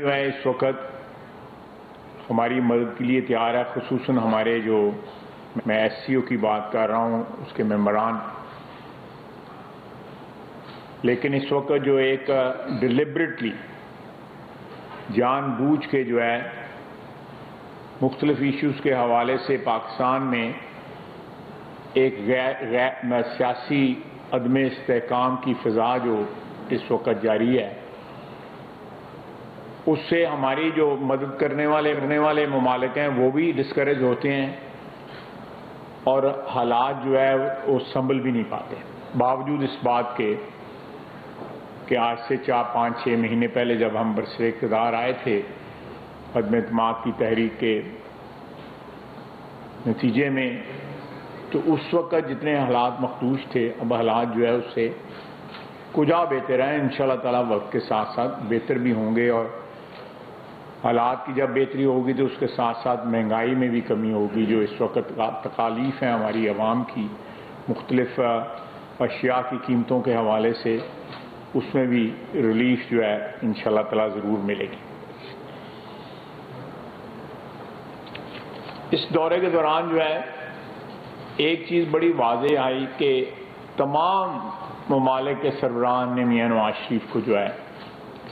جو ہے اس وقت ہماری مدد کے لیے تیار ہے، خصوصاً ہمارے جو میں ایس سی او کی بات کر رہا ہوں اس کے ممبران، لیکن اس وقت جو ایک ڈیلیبریٹلی جان بوجھ کے جو ہے مختلف ایشوز کے حوالے سے پاکستان میں ایک غیر سیاسی عدم استحکام کی فضا جو اس وقت جاری ہے، اس سے ہماری جو مدد کرنے والے ممالک ہیں وہ بھی ڈسکریج ہوتے ہیں اور حالات جو ہے وہ سنبھل بھی نہیں پاتے، باوجود اس بات کے کہ آج سے 4-5-6 مہینے پہلے جب ہم برسر اقتدار آئے تھے عدم اعتماد کی تحریک کے نتیجے میں، تو اس وقت جتنے حالات مخدوش تھے اب حالات جو ہے اس سے کجا بہتر ہیں، انشاءاللہ تعالی وقت کے ساتھ ساتھ بہتر بھی ہوں گے، اور حالات کی جب بہتری ہوگی تو اس کے ساتھ ساتھ مہنگائی میں بھی کمی ہوگی، جو اس وقت تکالیف ہیں ہماری عوام کی مختلف اشیاء کی قیمتوں کے حوالے سے، اس میں بھی ریلیف جو ہے انشاءاللہ تعالی ضرور ملے گی۔ اس دورے کے دوران جو ہے ایک چیز بڑی واضح آئی کہ تمام ممالک کے سربراہان نے میاں نواز شریف کو جو ہے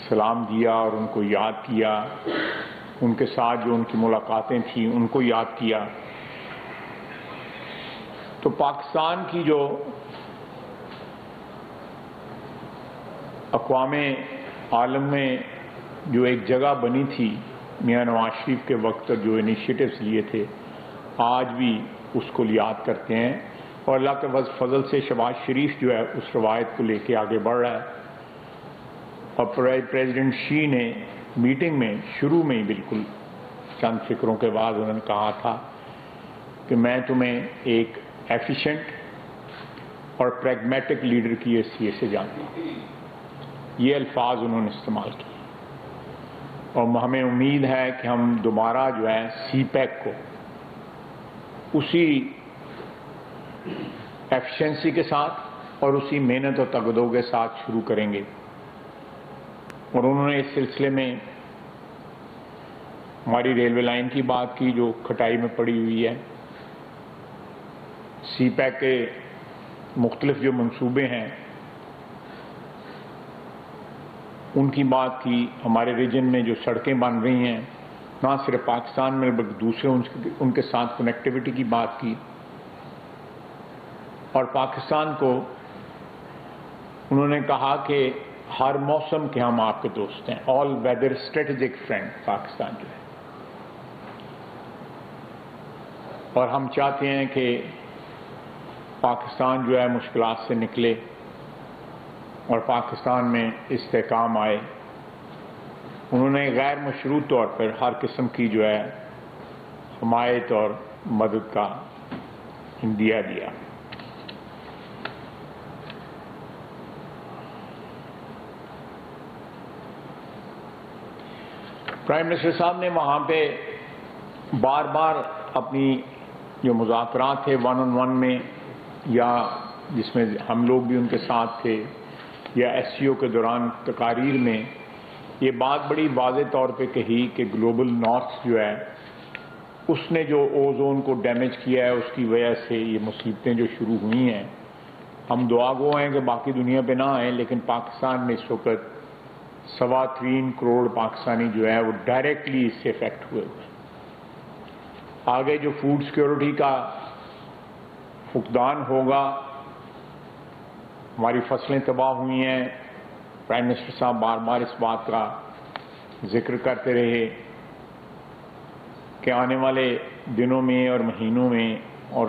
سلام دیا اور ان کو یاد کیا، ان کے ساتھ جو ان کی ملاقاتیں تھیں ان کو یاد کیا۔ تو پاکستان کی جو اقوام عالم میں جو ایک جگہ بنی تھی میاں نواز شریف کے وقت جو انیشیٹوز لیے تھے، آج بھی اس کو یاد کرتے ہیں، اور اللہ کے فضل سے شہباز شریف جو ہے اس روایت کو لے کے آگے بڑھ رہا ہے، اور پریزیڈنٹ شی نے میٹنگ میں شروع میں ہی بالکل چند فکروں کے بعد انہوں نے کہا تھا کہ میں تمہیں ایک ایفیشینٹ اور پریگمیٹک لیڈر کی حیثیت سے جانتا ہوں، یہ الفاظ انہوں نے استعمال کیے، اور ہمیں امید ہے کہ ہم دوبارہ جو ہے سی پیک کو اسی ایفیشنسی کے ساتھ اور اسی محنت اور تگدو کے ساتھ شروع کریں گے۔ اور انہوں نے اس سلسلے میں ہماری ریلوے لائن کی بات کی جو کھٹائی میں پڑی ہوئی ہے، سی پیک کے مختلف جو منصوبے ہیں ان کی بات کی، ہمارے ریجن میں جو سڑکیں بن رہی ہیں نہ صرف پاکستان میں بلکہ دوسرے ان کے ساتھ کنیکٹیوٹی کی بات کی، اور پاکستان کو انہوں نے کہا کہ ہر موسم کے ہم آپ کے دوست ہیں، آل ویدر اسٹریٹجک فرینڈ پاکستان جو ہے، اور ہم چاہتے ہیں کہ پاکستان جو ہے مشکلات سے نکلے اور پاکستان میں استحکام آئے۔ انہوں نے غیر مشروع طور پر ہر قسم کی جو ہے حمایت اور مدد کا عندیہ دیا۔ پرائم منسٹر صاحب نے وہاں پہ بار بار اپنی جو مذاکرات تھے 1-on-1 میں، یا جس میں ہم لوگ بھی ان کے ساتھ تھے، یا ایس سی او کے دوران تقاریر میں، یہ بات بڑی واضح طور پہ کہی کہ گلوبل نارتھ جو ہے اس نے جو اوزون کو ڈیمیج کیا ہے، اس کی وجہ سے یہ مصیبتیں جو شروع ہوئی ہیں، ہم دعا گو ہیں کہ باقی دنیا پہ نہ آئیں، لیکن پاکستان میں اس وقت 3.25 کروڑ پاکستانی جو ہے وہ ڈائریکٹلی اس سے افیکٹ ہوئے ہوئے ہیں۔ آگے جو فوڈ سیکیورٹی کا فقدان ہوگا، ہماری فصلیں تباہ ہوئی ہیں، پرائم منسٹر صاحب بار بار اس بات کا ذکر کرتے رہے کہ آنے والے دنوں میں اور مہینوں میں، اور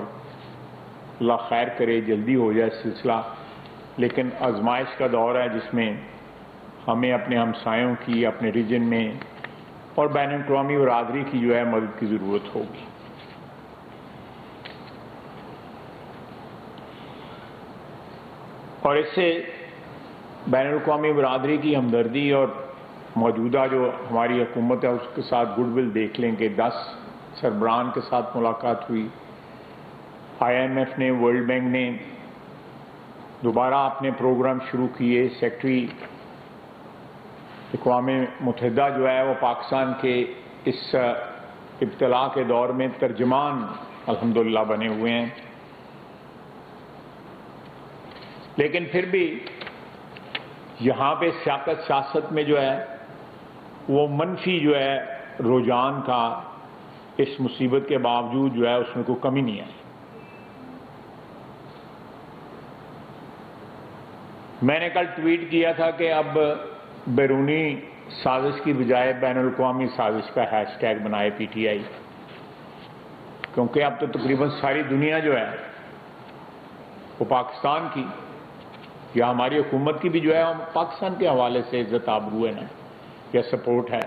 اللہ خیر کرے جلدی ہو جائے سلسلہ، لیکن آزمائش کا دور ہے جس میں ہمیں اپنے ہمسایوں کی، اپنے ریجن میں اور بین الاقوامی برادری کی جو ہے مدد کی ضرورت ہوگی۔ اور اس سے بین الاقوامی برادری کی ہمدردی اور موجودہ جو ہماری حکومت ہے اس کے ساتھ گڈ ول دیکھ لیں کہ 10 سربراہان کے ساتھ ملاقات ہوئی، IMF نے، ورلڈ بینک نے دوبارہ اپنے پروگرام شروع کیے، سیکٹری اقوام متحدہ جو ہے وہ پاکستان کے اس ابتلا کے دور میں ترجمان الحمدللہ بنے ہوئے ہیں، لیکن پھر بھی یہاں پہ سیاست میں جو ہے وہ منفی جو ہے رجحان کا اس مصیبت کے باوجود جو ہے اس میں کوئی کمی نہیں ہے۔ میں نے کل ٹویٹ کیا تھا کہ اب بیرونی سازش کی بجائے بین الاقوامی سازش کا ہیش ٹیگ بنائے پی ٹی آئی، کیونکہ اب تو تقریباً ساری دنیا جو ہے وہ پاکستان کی یا ہماری حکومت کی بھی جو ہے پاکستان کے حوالے سے عزت آبرو ہے نا یا سپورٹ ہے،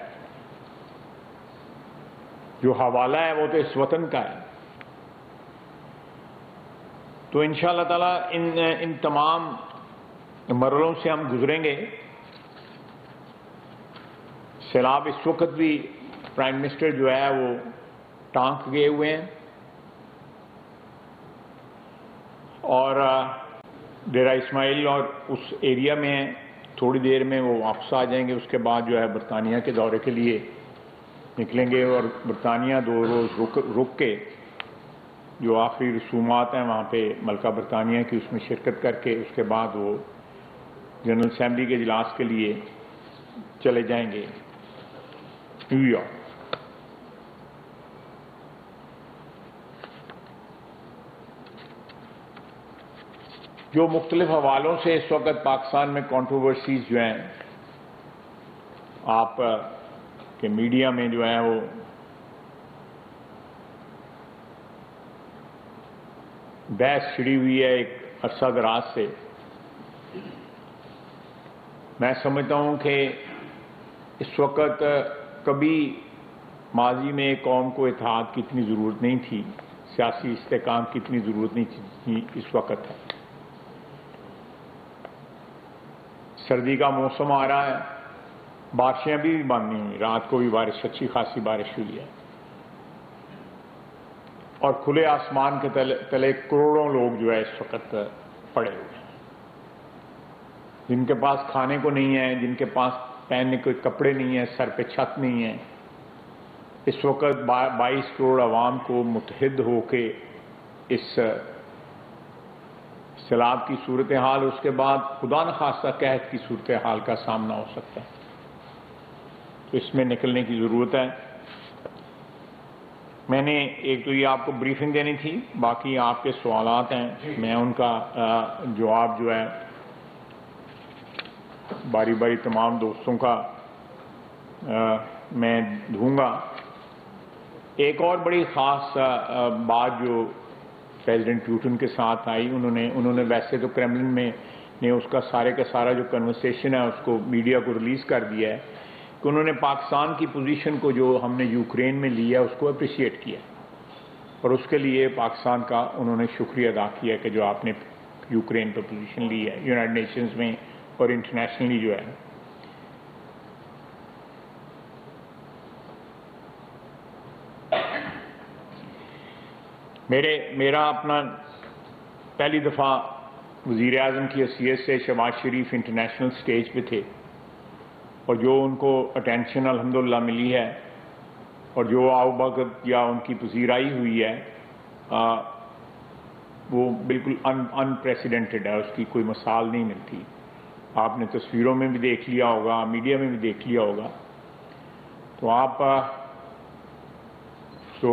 جو حوالہ ہے وہ تو اس وطن کا ہے۔ تو انشاءاللہ تعالیٰ ان تمام مرحلوں سے ہم گزریں گے۔ سیلاب اس وقت بھی پرائم منسٹر جو ہے وہ ٹانک گئے ہوئے ہیں اور ڈیرہ اسماعیل اور اس ایریا میں ہیں، تھوڑی دیر میں وہ واپس آ جائیں گے، اس کے بعد جو ہے برطانیہ کے دورے کے لیے نکلیں گے اور برطانیہ 2 روز رک کے جو آخری رسومات ہیں وہاں پہ ملکہ برطانیہ کی اس میں شرکت کر کے اس کے بعد وہ جنرل اسمبلی کے اجلاس کے لیے چلے جائیں گے نیو یارک۔ جو مختلف حوالوں سے اس وقت پاکستان میں کنٹروورسیز جو ہیں آپ کے میڈیا میں جو ہے وہ بحث چھڑی ہوئی ہے ایک عرصہ دراز سے، میں سمجھتا ہوں کہ اس وقت کبھی ماضی میں ایک قوم کو اتحاد کی اتنی ضرورت نہیں تھی، سیاسی استحکام کی اتنی ضرورت نہیں تھی، اس وقت ہے۔ سردی کا موسم آ رہا ہے، بارشیں ابھی بھی بند نہیں ہوئی، رات کو بھی بارش، اچھی خاصی بارش ہوئی ہے، اور کھلے آسمان کے تلے کروڑوں لوگ جو ہے اس وقت پڑے ہوئے ہیں، جن کے پاس کھانے کو نہیں ہے، جن کے پاس پہننے کے کپڑے نہیں ہیں، سر پہ چھت نہیں ہے۔ اس وقت 22 کروڑ عوام کو متحد ہو کے اس سیلاب کی صورتحال، اس کے بعد خدا نخواستہ قحط کی صورتحال کا سامنا ہو سکتا ہے، تو اس میں نکلنے کی ضرورت ہے۔ میں نے ایک تو یہ آپ کو بریفنگ دینی تھی، باقی آپ کے سوالات ہیں، میں ان کا جواب جو ہے باری باری تمام دوستوں کا میں دوں گا۔ ایک اور بڑی خاص بات جو پریزیڈنٹ پوٹن کے ساتھ آئی، انہوں نے ویسے تو کرملن میں نے اس کا سارے کا سارا جو کنورسیشن ہے اس کو میڈیا کو ریلیز کر دیا ہے کہ انہوں نے پاکستان کی پوزیشن کو جو ہم نے یوکرین میں لیا اس کو اپریشیٹ کیا، اور اس کے لیے پاکستان کا انہوں نے شکریہ ادا کیا کہ جو آپ نے یوکرین پہ پوزیشن لی ہے یونائٹڈ نیشنز میں اور انٹرنیشنلی جو ہے۔ میرا اپنا پہلی دفعہ وزیر اعظم کی حیثیت سے شہباز شریف انٹرنیشنل سٹیج پہ تھے، اور جو ان کو اٹینشن الحمدللہ ملی ہے اور جو آؤبگت یا ان کی پذیرائی ہوئی ہے وہ بالکل انپریسیڈنٹڈ ہے، اس کی کوئی مثال نہیں ملتی۔ آپ نے تصویروں میں بھی دیکھ لیا ہوگا، میڈیا میں بھی دیکھ لیا ہوگا، تو آپ تو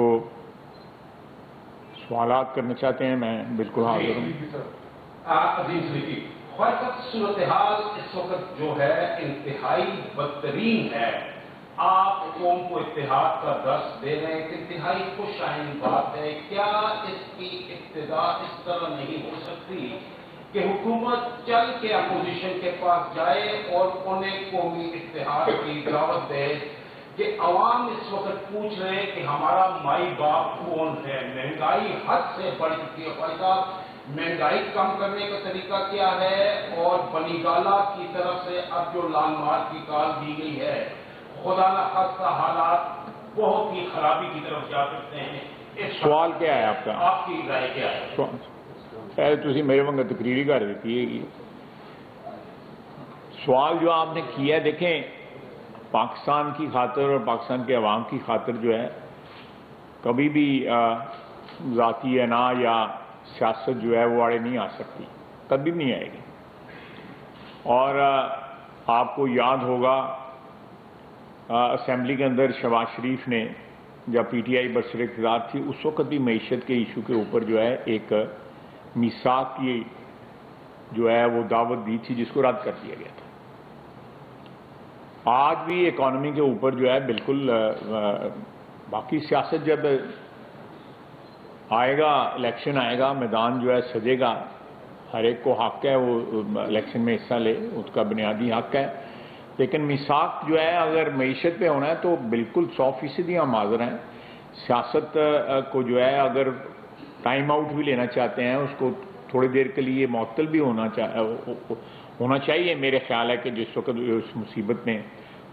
سوالات کرنا چاہتے ہیں، میں بالکل حاضر ہوں۔ عزیز صدیقی، صورتحال اس وقت جو ہے انتہائی بدترین ہے، آپ قوم کو اتحاد کا درس دے رہے ہیں، انتہائی خوش آئند بات ہے، کیا اس کی ابتدا اس طرح نہیں ہو سکتی کہ حکومت چل کے اپوزیشن کے پاس جائے اور انہیں قومی اتحاد کی دعوت دے کہ عوام اس وقت پوچھ رہے ہیں کہ ہمارا مائی باپ کون ہے، مہنگائی حد سے بڑھ چکی ہے، بھائی صاحب مہنگائی کم کرنے کا طریقہ کیا ہے، اور بنی گالہ کی طرف سے اب جو لال مار کی کال دی گئی ہے، خدا نخواستہ حالات بہت ہی خرابی کی طرف جا سکتے ہیں۔ اس سوال کیا ہے آپ کا؟ آپ کی رائے کیا ہے؟ تھی میرے وگوں تقریر ہی کر دیتی ہے۔ سوال جو آپ نے کیا ہے، دیکھیں پاکستان کی خاطر اور پاکستان کے عوام کی خاطر جو ہے کبھی بھی ذاتی انا یا سیاست جو ہے وہ آڑے نہیں آ سکتی، کبھی بھی نہیں آئے گی۔ اور آپ کو یاد ہوگا اسمبلی کے اندر شہباز شریف نے جب پی ٹی آئی برسر اقتدار تھی اس وقت بھی معیشت کے ایشو کے اوپر جو ہے ایک میثاق کی جو ہے وہ دعوت دی تھی، جس کو رد کر دیا گیا تھا۔ آج بھی اکانومی کے اوپر جو ہے بالکل باقی سیاست جب آئے گا، الیکشن آئے گا، میدان جو ہے سجے گا، ہر ایک کو حق ہے وہ الیکشن میں حصہ لے، اس کا بنیادی حق ہے، لیکن میثاق جو ہے اگر معیشت پہ ہونا ہے تو بالکل 100% ہم حاضر ہیں۔ سیاست کو جو ہے اگر ٹائم آؤٹ بھی لینا چاہتے ہیں، اس کو تھوڑی دیر کے لیے معطل بھی ہونا چاہیے۔ میرے خیال ہے کہ جس وقت اس مصیبت میں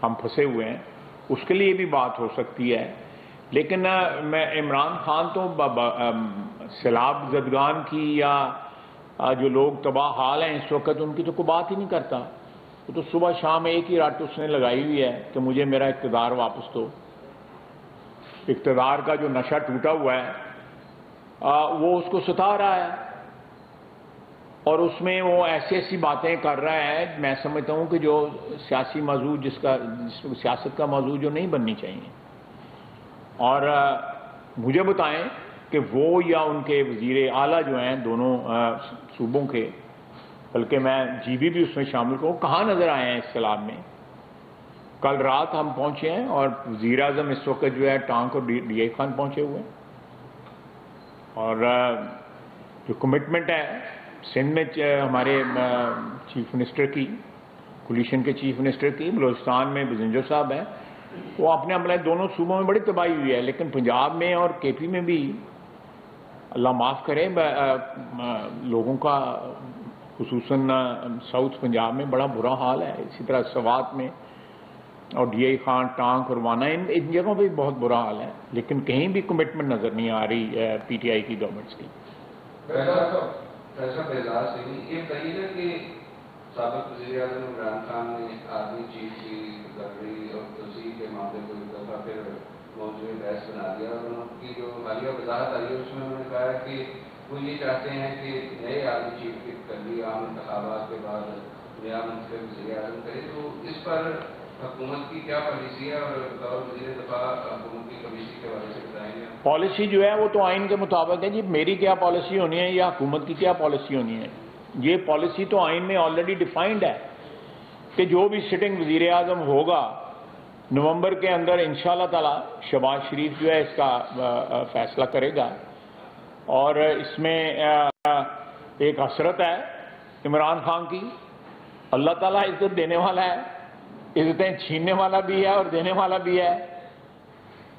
ہم پھنسے ہوئے ہیں اس کے لیے بھی بات ہو سکتی ہے، لیکن میں عمران خان تو سیلاب زدگان کی یا جو لوگ تباہ حال ہیں اس وقت ان کی تو کوئی بات ہی نہیں کرتا۔ وہ تو صبح شام ایک ہی رٹ اس نے لگائی ہوئی ہے کہ مجھے میرا اقتدار واپس دو۔ اقتدار کا جو نشہ ٹوٹا ہوا ہے وہ اس کو ستا رہا ہے، اور اس میں وہ ایسی باتیں کر رہا ہے میں سمجھتا ہوں کہ جو سیاسی موضوع سیاست کا موضوع جو نہیں بننی چاہیے۔ اور مجھے بتائیں کہ وہ یا ان کے وزیر اعلیٰ جو ہیں دونوں صوبوں کے، بلکہ میں جی بی بھی اس میں شامل کروں، کہاں نظر آئے ہیں اس سیلاب میں؟ کل رات ہم پہنچے ہیں اور وزیر اعظم اس وقت جو ہے ٹانک اور ڈی آئی خان پہنچے ہوئے ہیں، اور جو کمٹمنٹ ہے سندھ میں ہمارے چیف منسٹر کی، کولیشن کے چیف منسٹر کی، بلوچستان میں بزنجر صاحب ہیں، وہ اپنے عملے دونوں صوبوں میں بڑی تباہی ہوئی ہے، لیکن پنجاب میں اور کے پی میں بھی اللہ معاف کرے لوگوں کا، خصوصاً ساؤتھ پنجاب میں بڑا برا حال ہے، اسی طرح سوات میں اور ڈی آئی خان، ٹانک اور وانا ان جگہوں پہ بہت برا حال ہے، لیکن کہیں بھی کمٹمنٹ نظر نہیں آ رہی پی ٹی آئی کی گورنمنٹس کی۔ فیصلہ اعزاز سے یہ بتائیے گا کہ سابق وزیر اعظم عمران خان نے آرمی چیف کی گڈری اور توسیع کے معاملے کو ایک دفعہ پھر موضوع بحث بنا دیا، اور ان کی جو حالیہ وضاحت آئی ہے اس میں انہوں نے کہا ہے کہ وہ یہ چاہتے ہیں کہ نئے آرمی چیف کی گڈری عام انتخابات کے بعد نیا منتخب وزیر اعظم کرے، تو اس پر حکومت کی کیا پالیسی ہے، اور بطور وزیر دفاع حکومت کی پالیسی کے حوالے سے بتائیں گے؟ پالیسی جو ہے وہ تو آئین کے مطابق ہے جی، میری کیا پالیسی ہونی ہے یا حکومت کی کیا پالیسی ہونی ہے؟ یہ پالیسی تو آئین میں آلریڈی ڈیفائنڈ ہے کہ جو بھی سٹنگ وزیر اعظم ہوگا نومبر کے اندر انشاءاللہ تعالی شہباز شریف جو ہے اس کا فیصلہ کرے گا، اور اس میں ایک حسرت ہے عمران خان کی، اللہ تعالیٰ عزت دینے والا ہے، عزتیں چھیننے والا بھی ہے اور دینے والا بھی ہے،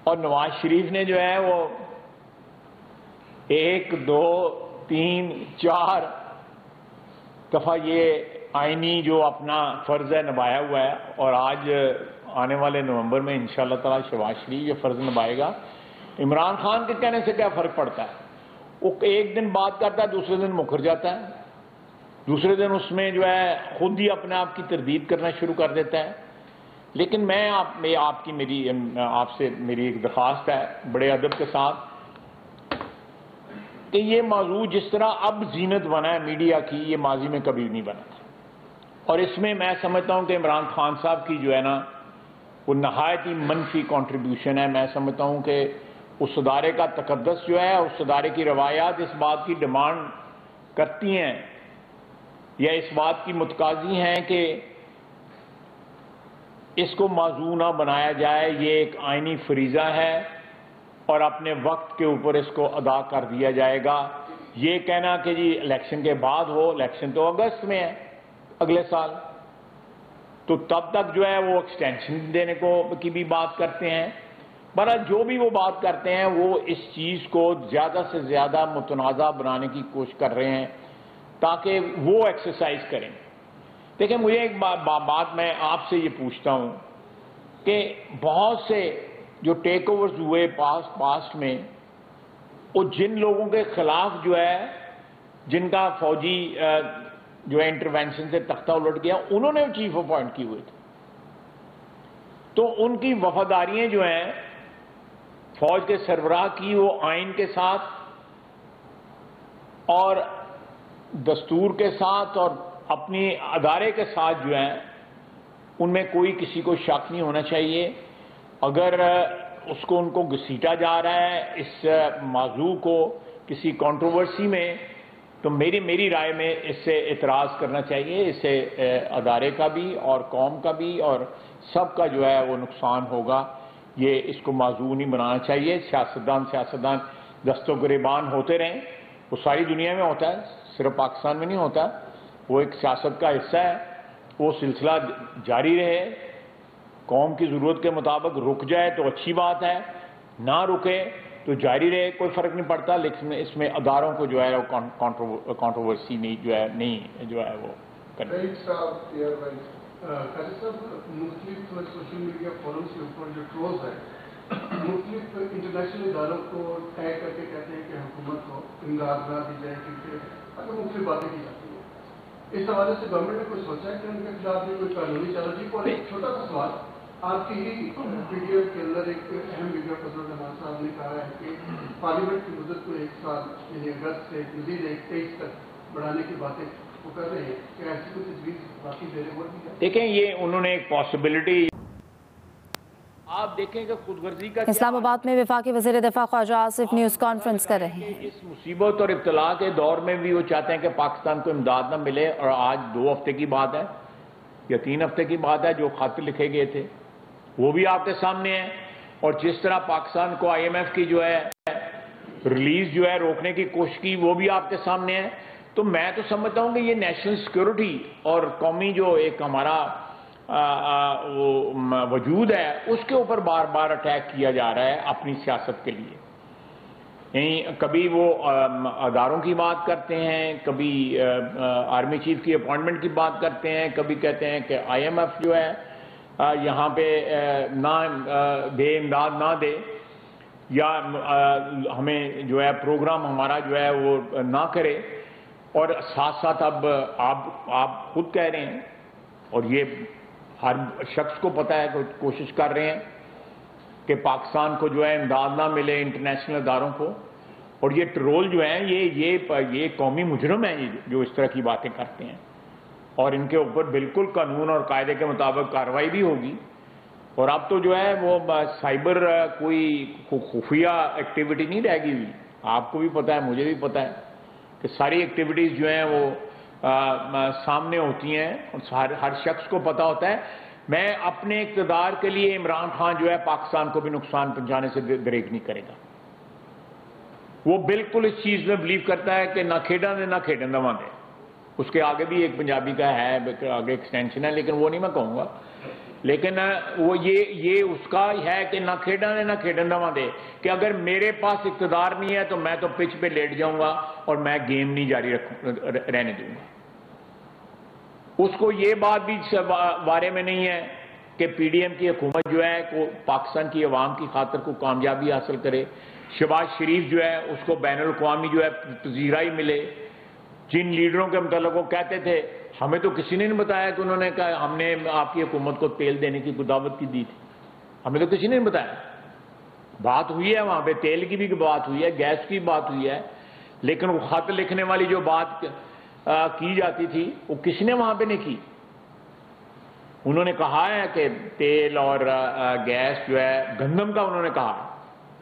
اور نواز شریف نے جو ہے وہ 1 2 3 4 دفعہ یہ آئینی جو اپنا فرض ہے نبھایا ہوا ہے، اور آج آنے والے نومبر میں انشاءاللہ تعالی شہباز شریف یہ فرض نبھائے گا۔ عمران خان کے کہنے سے کیا فرق پڑتا ہے؟ وہ ایک دن بات کرتا ہے، دوسرے دن مکر جاتا ہے، دوسرے دن اس میں جو ہے خود ہی اپنے آپ کی تردید کرنا شروع کر دیتا ہے۔ لیکن میں آپ سے میری ایک درخواست ہے بڑے ادب کے ساتھ کہ یہ موضوع جس طرح اب زینت بنا ہے میڈیا کی، یہ ماضی میں کبھی نہیں بنا تھا، اور اس میں میں سمجھتا ہوں کہ عمران خان صاحب کی جو ہے نا وہ نہایت ہی منفی کنٹریبیوشن ہے۔ میں سمجھتا ہوں کہ اس ادارے کا تقدس جو ہے، اس ادارے کی روایات اس بات کی ڈیمانڈ کرتی ہیں یا اس بات کی متقاضی ہیں کہ اس کو موضوع نہ بنایا جائے، یہ ایک آئینی فریضہ ہے اور اپنے وقت کے اوپر اس کو ادا کر دیا جائے گا۔ یہ کہنا کہ جی الیکشن کے بعد ہو، الیکشن تو اگست میں ہے اگلے سال، تو تب تک جو ہے وہ ایکسٹینشن دینے کی بھی بات کرتے ہیں۔ بہرحال جو بھی وہ بات کرتے ہیں وہ اس چیز کو زیادہ سے زیادہ متنازع بنانے کی کوشش کر رہے ہیں تاکہ وہ ایکسرسائز کریں۔ دیکھیں مجھے ایک بات میں آپ سے یہ پوچھتا ہوں کہ بہت سے جو ٹیک اوورز ہوئے پاسٹ میں، وہ جن لوگوں کے خلاف جو ہے، جن کا فوجی جو ہے انٹروینشن سے تختہ الٹ گیا، انہوں نے چیف اپوائنٹ کی ہوئے تھے۔ تو ان کی وفاداریاں جو ہیں فوج کے سربراہ کی، وہ آئین کے ساتھ اور دستور کے ساتھ اور اپنی ادارے کے ساتھ جو ہیں ان میں کوئی کسی کو شک نہیں ہونا چاہیے. اگر اس کو ان کو گھسیٹا جا رہا ہے اس موضوع کو کسی کنٹروورسی میں، تو میری رائے میں اس سے اعتراض کرنا چاہیے. اس سے ادارے کا بھی اور قوم کا بھی اور سب کا جو ہے وہ نقصان ہوگا. یہ اس کو موضوع نہیں بنانا چاہیے. سیاستدان دست و گریبان ہوتے رہیں، وہ ساری دنیا میں ہوتا ہے، صرف پاکستان میں نہیں ہوتا. وہ ایک سیاست کا حصہ ہے. وہ سلسلہ جاری رہے، قوم کی ضرورت کے مطابق رک جائے تو اچھی بات ہے، نہ رکے تو جاری رہے، کوئی فرق نہیں پڑتا. لیکن اس میں اداروں کو جو ہے وہ کنٹروورسی نہیں جو ہے وہ کرنا. قاضی صاحب، مختلف سوشل میڈیا فورمز کے اوپر جو ٹرولز ہیں مختلف انٹرنیشنل اداروں کو ٹیگ کر کے کہتے ہیں کہ حکومت کو امداد نہ دی جائے کیونکہ اگر مختلف باتیں کی جاتی ہیں. اس حوالے سے گورنمنٹ نے کوئی سوچا ہے کہ ان کے خلاف بھی کوئی قانونی چارجی؟ اور ایک چھوٹا سا سوال، آپ کی ہی ویڈیو کے اندر ایک اہم ویڈیو فضل الرحمان صاحب نے کہا ہے کہ پارلیمنٹ کی مدت کو 1 سال یعنی اگست سے مزید 23 تک بڑھانے کی باتیں وہ کر رہے ہیں. کیا ایسی کوئی تجویز باقی دے رہے ہیں؟ دیکھیں یہ انہوں نے ایک پاسبلٹی، آپ دیکھیں کہ خود غرضی کا اسلام آباد میں وفاقی وزیر دفاع خواجہ آصف نیوز کانفرنس کر رہے ہیں. اس مصیبت اور ابتلا کے دور میں بھی وہ چاہتے ہیں کہ پاکستان کو امداد نہ ملے. اور آج 2 ہفتے کی بات ہے یا 3 ہفتے کی بات ہے جو خط لکھے گئے تھے وہ بھی آپ کے سامنے ہیں. اور جس طرح پاکستان کو IMF کی جو ہے ریلیز جو ہے روکنے کی کوشش کی وہ بھی آپ کے سامنے ہے. تو میں تو سمجھتا ہوں کہ یہ نیشنل سیکورٹی اور قومی جو ایک ہمارا وجود ہے اس کے اوپر بار بار اٹیک کیا جا رہا ہے اپنی سیاست کے لیے. یعنی کبھی وہ اداروں کی بات کرتے ہیں، کبھی آرمی چیف کی اپوائنٹمنٹ کی بات کرتے ہیں، کبھی کہتے ہیں کہ IMF جو ہے یہاں پہ نہ دے، امداد نہ دے، یا ہمیں جو ہے پروگرام ہمارا جو ہے وہ نہ کرے. اور ساتھ ساتھ اب آپ خود کہہ رہے ہیں اور یہ ہر شخص کو پتہ ہے کہ کوشش کر رہے ہیں کہ پاکستان کو جو ہے امداد نہ ملے انٹرنیشنل اداروں کو. اور یہ ٹرول جو ہیں یہ قومی مجرم ہیں جو اس طرح کی باتیں کرتے ہیں. اور ان کے اوپر بالکل قانون اور قاعدے کے مطابق کارروائی بھی ہوگی. اور اب تو جو ہے وہ سائبر کوئی خفیہ ایکٹیویٹی نہیں رہ گئی ہوئی. آپ کو بھی پتہ ہے، مجھے بھی پتہ ہے کہ ساری ایکٹیویٹیز جو ہیں وہ سامنے ہوتی ہیں اور ہر شخص کو پتہ ہوتا ہے. میں اپنے اقتدار کے لیے عمران خان جو ہے پاکستان کو بھی نقصان پہنچانے سے گریز نہیں کرے گا. وہ بالکل اس چیز میں بلیو کرتا ہے کہ نہ کھیڈاں دے نہ کھیڈن دواں دے. اس کے آگے بھی ایک پنجابی کا ہے، آگے ایکسٹینشن ہے، لیکن وہ نہیں میں کہوں گا. لیکن وہ یہ اس کا ہے کہ نہ کھیڈاں دے نہ کھیڈن دواں دے، کہ اگر میرے پاس اقتدار نہیں ہے تو میں تو پچ پہ لیٹ جاؤں گا اور میں گیم نہیں جاری رہنے دوں گا. اس کو یہ بات بھی بارے میں نہیں ہے کہ PDM کی حکومت جو ہے کو پاکستان کی عوام کی خاطر کو کامیابی حاصل کرے. شہباز شریف جو ہے اس کو بین الاقوامی جو ہے پذیرائی ملے. جن لیڈروں کے متعلق وہ کہتے تھے ہمیں تو کسی نے نہیں بتایا کہ انہوں نے کہا ہم نے آپ کی حکومت کو تیل دینے کی دعوت کی دی تھی، ہمیں تو کسی نے نہیں بتایا. بات ہوئی ہے وہاں پہ، تیل کی بھی بات ہوئی ہے، گیس کی بات ہوئی ہے، لیکن وہ خط لکھنے والی جو بات کی جاتی تھی وہ کس نے وہاں پہ نہیں کی. انہوں نے کہا ہے کہ تیل اور گیس جو ہے گندم کا، انہوں نے کہا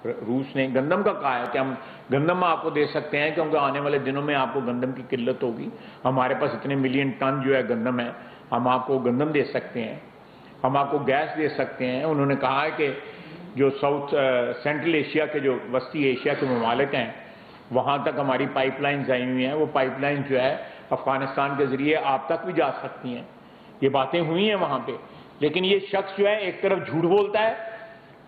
روس نے گندم کا کہا ہے کہ ہم گندم آپ کو دے سکتے ہیں کیونکہ آنے والے دنوں میں آپ کو گندم کی قلت ہوگی، ہمارے پاس اتنے ملین ٹن جو ہے گندم ہے، ہم آپ کو گندم دے سکتے ہیں، ہم آپ کو گیس دے سکتے ہیں. انہوں نے کہا ہے کہ جو ساؤتھ سینٹرل ایشیا کے جو وسطی ایشیا کے ممالک ہیں وہاں تک ہماری پائپ لائنز آئی ہوئی ہیں، وہ پائپ لائن جو ہے افغانستان کے ذریعے آپ تک بھی جا سکتی ہیں. یہ باتیں ہوئی ہیں وہاں پہ. لیکن یہ شخص جو ہے ایک طرف جھوٹ بولتا ہے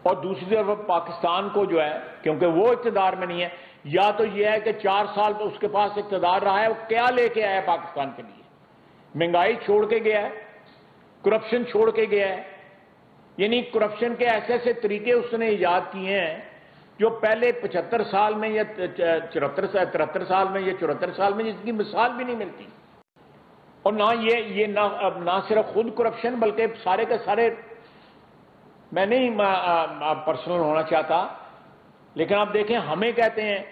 اور دوسری طرف پاکستان کو جو ہے کیونکہ وہ اقتدار میں نہیں ہے، یا تو یہ ہے کہ 4 سال اس کے پاس اقتدار رہا ہے، وہ کیا لے کے آیا پاکستان کے لیے؟ مہنگائی چھوڑ کے گیا ہے، کرپشن چھوڑ کے گیا ہے. یعنی کرپشن کے ایسے ایسے طریقے اس نے ایجاد کیے ہیں جو پہلے 75 سال میں یا 73 سال میں یا 74 سال میں جس کی مثال بھی نہیں ملتی. اور نہ یہ نہ صرف خود کرپشن بلکہ سارے کے سارے میں نہیں پرسنل ہونا چاہتا، لیکن آپ دیکھیں ہمیں کہتے ہیں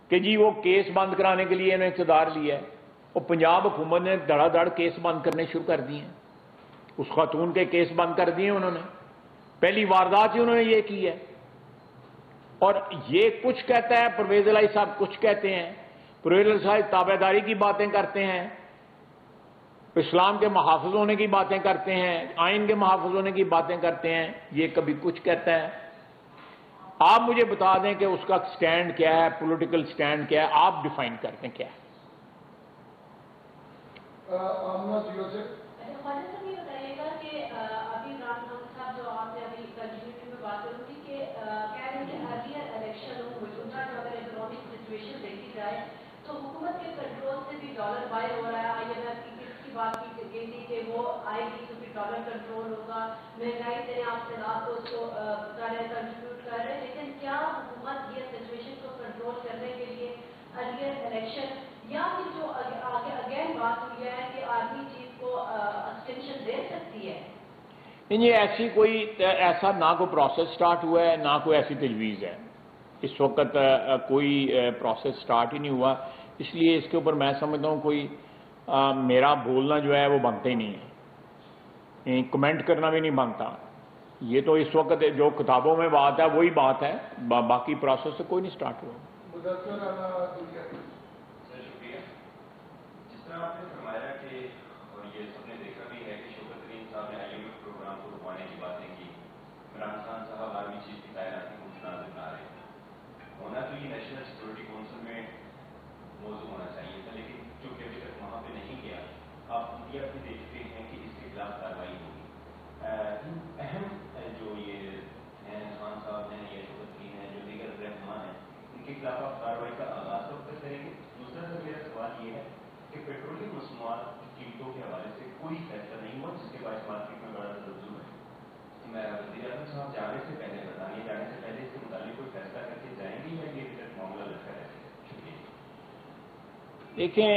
کہ جی وہ کیس بند کرانے کے لیے انہوں نے اقتدار لیا ہے، اور پنجاب حکومت نے دھڑا دھڑ کیس بند کرنے شروع کر دیے ہیں۔ اس خاتون کے کیس بند کر دیے انہوں نے، پہلی واردات ہی انہوں نے یہ کی ہے۔ اور یہ کچھ کہتا ہے پرویز الہی صاحب، کچھ کہتے ہیں پرویز الہی صاحب تابع داری کی باتیں کرتے ہیں، اسلام کے محافظ ہونے کی باتیں کرتے ہیں، آئین کے محافظ ہونے کی باتیں کرتے ہیں، یہ کبھی کچھ کہتا ہے۔ آپ مجھے بتا دیں کہ اس کا سٹینڈ کیا ہے، پولیٹیکل سٹینڈ کیا ہے، آپ ڈیفائن کرتے ہیں کیا ہے۔ خواجہ صاحب یہ بتائیے گا کہ ابھی عمران خان صاحب جو آپ نے ابھی کنٹینیوٹی میں بات کروں گی کہ کہہ رہے ہیں کہ ارلیئر الیکشن موجودہ جو اگر اکنامک سچویشن دیکھی جائے تو حکومت کے کنٹرول سے بھی ڈالر بائی ہو رہا ہے، آئی ایم ایف کی بات کی گئی تھی کہ وہ آئے گی تو پھر ڈالر کنٹرول ہوگا، مہنگائی سے آپ صنعت کو اس کو کنٹریبیوٹ کر رہے ہیں، لیکن کیا حکومت یہ سچویشن کو کنٹرول کرنے کے لیے ارلیئر الیکشن یا پھر جو آگے اگین بات ہوئی ہے کہ آرمی چیف کو ایکسٹینشن دے سکتی ہے؟ نہیں، یہ ایسی کوئی ایسا نہ کوئی پروسیس سٹارٹ ہوا ہے، نہ کوئی ایسی تجویز ہے۔ اس وقت کوئی پروسیس سٹارٹ ہی نہیں ہوا، اس لیے اس کے اوپر میں سمجھتا ہوں کوئی میرا بولنا جو ہے وہ بنتا ہی نہیں ہے، کمنٹ کرنا بھی نہیں بنتا۔ یہ تو اس وقت جو کتابوں میں بات ہے وہی بات ہے، باقی پروسیس سے کوئی نہیں سٹارٹ ہوا۔ شکریہ۔ جس طرح آپ نے فرمایا کہ اور یہ سب نے دیکھا بھی ہے کہ شوکت ترین صاحب نے IMF پروگرام کو رکوانے کی باتیں کی، عمران خان صاحب آرمی چیف کی تعیناتی کو متنازع بنا رہے ہیں، ہونا تو یہ نیشنل سیکورٹی کونسل میں موضوع ہونا چاہیے تھا، لیکن چونکہ ابھی تک وہاں پہ نہیں گیا، آپ میڈیا پہ دیکھتے ہیں کہ اس کے خلاف کارروائی ہوگی۔ اہم جو یہ ہیں خان صاحب ہیں یا شوکت ترین ہیں، جو دیگر رہنما ہیں، ان کے خلاف آپ کارروائی کا آغاز کب تک کریں گے؟ دوسرا سر میرا سوال یہ ہے کہ پیٹرولیم مصنوعات کی قیمتوں کے حوالے سے کوئی فیصلہ نہیں ہوا، جس کے باعث مارکیٹ میں بڑا ترجم ہے۔ میں وزیر اعظم صاحب جانے سے پہلے، برطانیہ جانے سے پہلے اس کے متعلق کوئی فیصلہ کر کے جائیں گے یا یہ ابھی تک معاملہ لٹکا رہے گا؟ شکریہ۔ دیکھیں،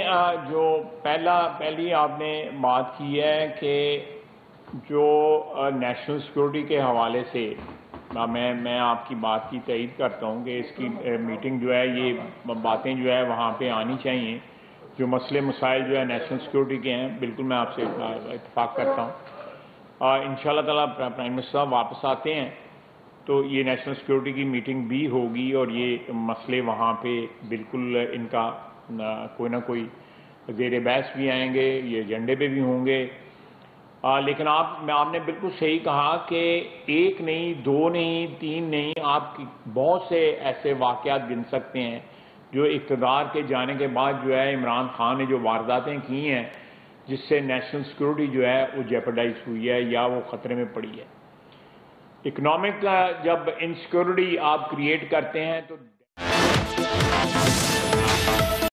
جو پہلی آپ نے بات کی ہے کہ جو نیشنل سیکورٹی کے حوالے سے میں آپ کی بات کی تائید کرتا ہوں کہ اس کی میٹنگ جو ہے، یہ باتیں جو ہے وہاں پہ آنی چاہیے، جو مسئلے مسائل جو ہے نیشنل سیکورٹی کے ہیں، بالکل میں آپ سے اتفاق کرتا ہوں۔ انشاءاللہ تعالیٰ پرائم منسٹر صاحب واپس آتے ہیں تو یہ نیشنل سیکورٹی کی میٹنگ بھی ہوگی، اور یہ مسئلے وہاں پہ بالکل ان کا کوئی نہ کوئی زیر بحث بھی آئیں گے، یہ ایجنڈے پہ بھی ہوں گے۔ لیکن آپ نے بالکل صحیح کہا کہ ایک نہیں، دو نہیں، تین نہیں، آپ بہت سے ایسے واقعات گن سکتے ہیں جو اقتدار کے جانے کے بعد جو ہے عمران خان نے جو وارداتیں کی ہیں، جس سے نیشنل سیکورٹی جو ہے وہ جیپرڈائز ہوئی ہے یا وہ خطرے میں پڑی ہے۔ اکنامک جب انسیکورٹی آپ کریٹ کرتے ہیں تو